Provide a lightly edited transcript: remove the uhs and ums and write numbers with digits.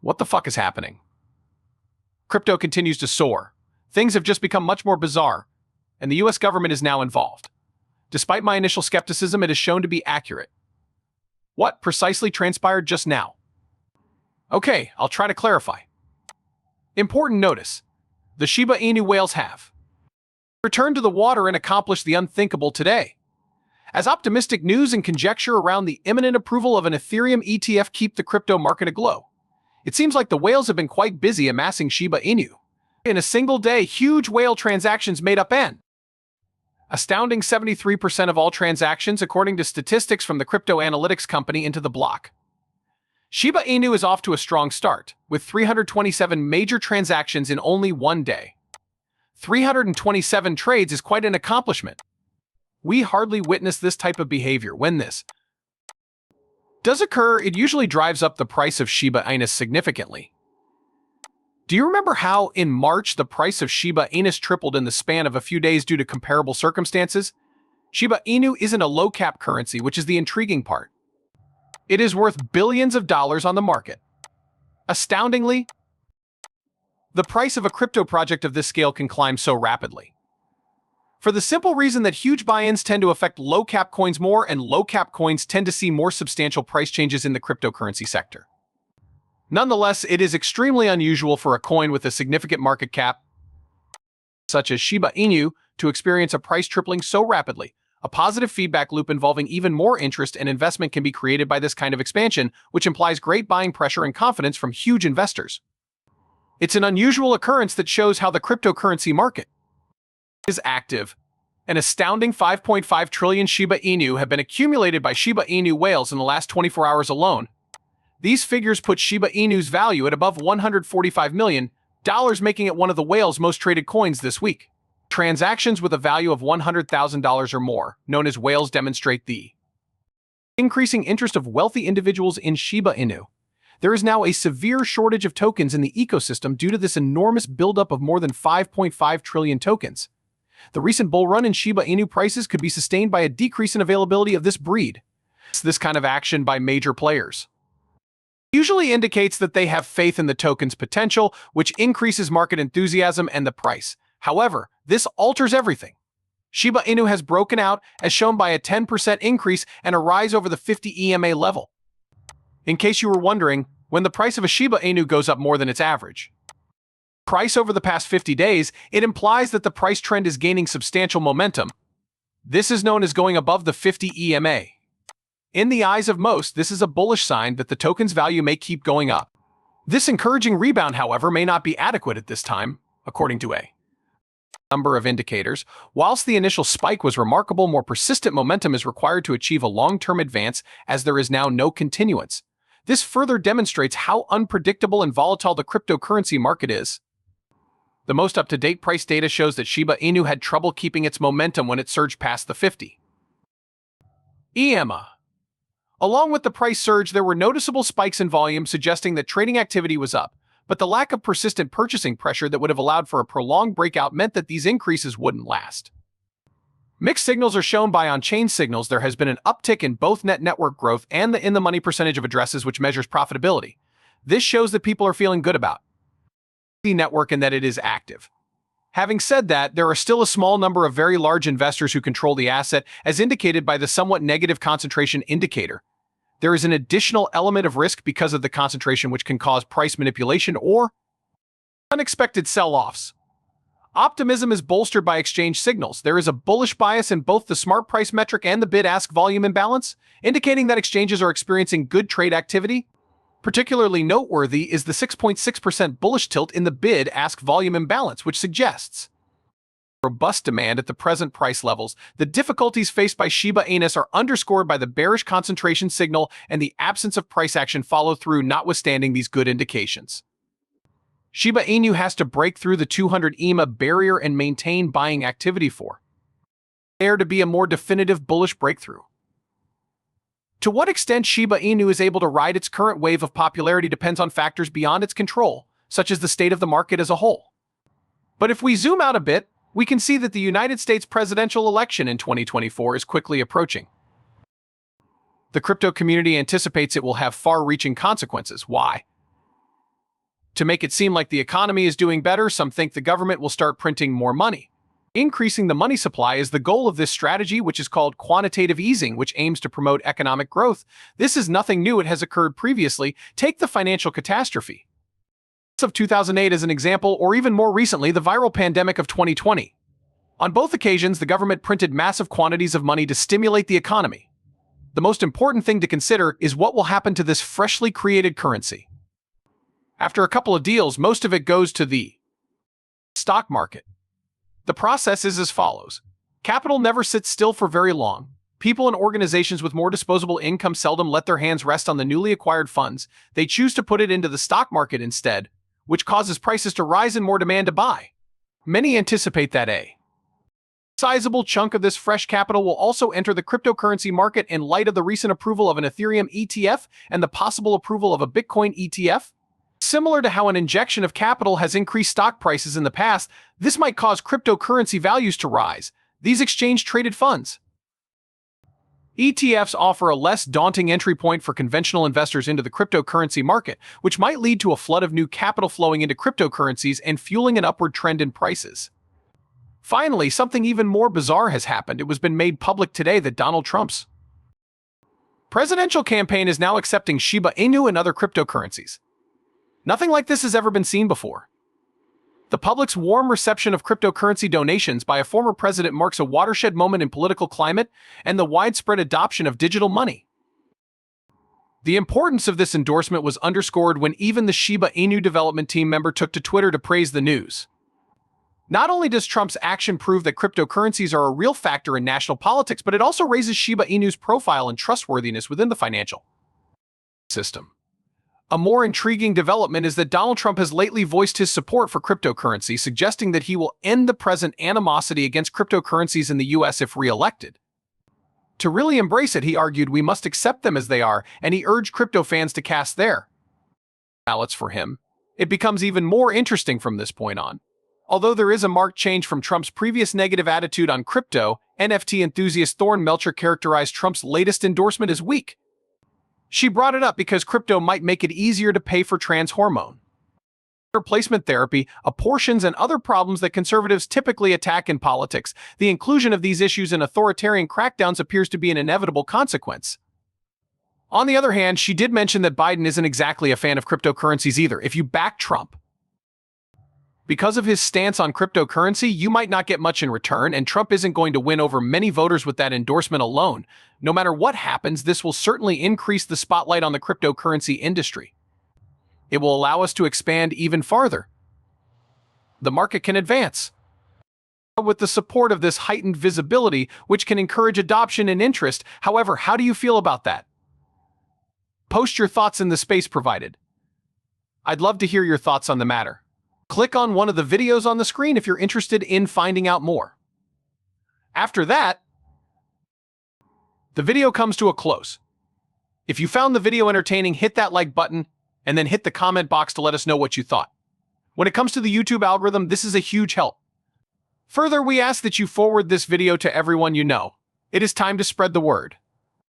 What the fuck is happening? Crypto continues to soar. Things have just become much more bizarre, and the US government is now involved. Despite my initial skepticism, it is shown to be accurate. What precisely transpired just now? Okay, I'll try to clarify. Important notice. The Shiba Inu whales have returned to the water and accomplished the unthinkable today. As optimistic news and conjecture around the imminent approval of an Ethereum ETF keep the crypto market aglow, it seems like the whales have been quite busy amassing Shiba Inu. In a single day, huge whale transactions made up an astounding 73% of all transactions according to statistics from the crypto analytics company Into the Block. Shiba Inu is off to a strong start, with 327 major transactions in only one day. 327 trades is quite an accomplishment. We hardly witness this type of behavior. When this does occur, it usually drives up the price of Shiba Inu significantly. Do you remember how, in March, the price of Shiba Inu tripled in the span of a few days due to comparable circumstances? Shiba Inu isn't a low-cap currency, which is the intriguing part. It is worth billions of dollars on the market. Astoundingly, the price of a crypto project of this scale can climb so rapidly. For the simple reason that huge buy-ins tend to affect low-cap coins more, and low-cap coins tend to see more substantial price changes in the cryptocurrency sector. Nonetheless, it is extremely unusual for a coin with a significant market cap, such as Shiba Inu, to experience a price tripling so rapidly. A positive feedback loop involving even more interest and investment can be created by this kind of expansion, which implies great buying pressure and confidence from huge investors. It's an unusual occurrence that shows how the cryptocurrency market is active. An astounding 5.5 trillion Shiba Inu have been accumulated by Shiba Inu whales in the last 24 hours alone. These figures put Shiba Inu's value at above $145 million, making it one of the whale's most traded coins this week. Transactions with a value of $100,000 or more, known as whales, demonstrate the increasing interest of wealthy individuals in Shiba Inu. There is now a severe shortage of tokens in the ecosystem due to this enormous buildup of more than 5.5 trillion tokens. The recent bull run in Shiba Inu prices could be sustained by a decrease in availability of this breed. This kind of action by major players usually indicates that they have faith in the token's potential, which increases market enthusiasm and the price. However, this alters everything. Shiba Inu has broken out, as shown by a 10% increase and a rise over the 50 EMA level. In case you were wondering, when the price of a Shiba Inu goes up more than its average price over the past 50 days, it implies that the price trend is gaining substantial momentum. This is known as going above the 50 EMA. In the eyes of most, this is a bullish sign that the token's value may keep going up. This encouraging rebound, however, may not be adequate at this time, according to a number of indicators. Whilst the initial spike was remarkable, more persistent momentum is required to achieve a long-term advance, as there is now no continuance. This further demonstrates how unpredictable and volatile the cryptocurrency market is. The most up-to-date price data shows that Shiba Inu had trouble keeping its momentum when it surged past the 50 EMA. Along with the price surge, there were noticeable spikes in volume suggesting that trading activity was up, but the lack of persistent purchasing pressure that would have allowed for a prolonged breakout meant that these increases wouldn't last. Mixed signals are shown by on-chain signals. There has been an uptick in both net network growth and the in-the-money percentage of addresses, which measures profitability. This shows that people are feeling good about the network and that it is active. Having said that, there are still a small number of very large investors who control the asset, as indicated by the somewhat negative concentration indicator. There is an additional element of risk because of the concentration, which can cause price manipulation or unexpected sell-offs. Optimism is bolstered by exchange signals. There is a bullish bias in both the smart price metric and the bid-ask volume imbalance, indicating that exchanges are experiencing good trade activity. Particularly noteworthy is the 6.6% bullish tilt in the bid-ask volume imbalance, which suggests robust demand at the present price levels. The difficulties faced by Shiba Inu are underscored by the bearish concentration signal and the absence of price action follow-through. Notwithstanding these good indications, Shiba Inu has to break through the 200 EMA barrier and maintain buying activity for there to be a more definitive bullish breakthrough. To what extent Shiba Inu is able to ride its current wave of popularity depends on factors beyond its control, such as the state of the market as a whole. But if we zoom out a bit, we can see that the United States presidential election in 2024 is quickly approaching. The crypto community anticipates it will have far-reaching consequences. Why? To make it seem like the economy is doing better, some think the government will start printing more money. Increasing the money supply is the goal of this strategy, which is called quantitative easing, which aims to promote economic growth. This is nothing new, it has occurred previously. Take the financial catastrophe of 2008 as an example, or even more recently, the viral pandemic of 2020. On both occasions, the government printed massive quantities of money to stimulate the economy. The most important thing to consider is what will happen to this freshly created currency. After a couple of deals, most of it goes to the stock market. The process is as follows. Capital never sits still for very long. People and organizations with more disposable income seldom let their hands rest on the newly acquired funds. They choose to put it into the stock market instead, which causes prices to rise and more demand to buy. Many anticipate that a sizable chunk of this fresh capital will also enter the cryptocurrency market in light of the recent approval of an Ethereum ETF and the possible approval of a Bitcoin ETF. Similar to how an injection of capital has increased stock prices in the past, this might cause cryptocurrency values to rise. These exchange-traded funds. ETFs offer a less daunting entry point for conventional investors into the cryptocurrency market, which might lead to a flood of new capital flowing into cryptocurrencies and fueling an upward trend in prices. Finally, something even more bizarre has happened. It has been made public today that Donald Trump's presidential campaign is now accepting Shiba Inu and other cryptocurrencies. Nothing like this has ever been seen before. The public's warm reception of cryptocurrency donations by a former president marks a watershed moment in political climate and the widespread adoption of digital money. The importance of this endorsement was underscored when even the Shiba Inu development team member took to Twitter to praise the news. Not only does Trump's action prove that cryptocurrencies are a real factor in national politics, but it also raises Shiba Inu's profile and trustworthiness within the financial system. A more intriguing development is that Donald Trump has lately voiced his support for cryptocurrency, suggesting that he will end the present animosity against cryptocurrencies in the US if re-elected. To really embrace it, he argued, we must accept them as they are, and he urged crypto fans to cast their ballots for him. It becomes even more interesting from this point on. Although there is a marked change from Trump's previous negative attitude on crypto, NFT enthusiast Thorne Melcher characterized Trump's latest endorsement as weak. She brought it up because crypto might make it easier to pay for trans hormone replacement therapy, abortions, and other problems that conservatives typically attack in politics. The inclusion of these issues in authoritarian crackdowns appears to be an inevitable consequence. On the other hand, she did mention that Biden isn't exactly a fan of cryptocurrencies either. If you back Trump because of his stance on cryptocurrency, you might not get much in return, and Trump isn't going to win over many voters with that endorsement alone. No matter what happens, this will certainly increase the spotlight on the cryptocurrency industry. It will allow us to expand even farther. The market can advance with the support of this heightened visibility, which can encourage adoption and interest. However, how do you feel about that? Post your thoughts in the space provided. I'd love to hear your thoughts on the matter. Click on one of the videos on the screen if you're interested in finding out more. After that, the video comes to a close. If you found the video entertaining, hit that like button and then hit the comment box to let us know what you thought. When it comes to the YouTube algorithm, this is a huge help. Further, we ask that you forward this video to everyone you know. It is time to spread the word.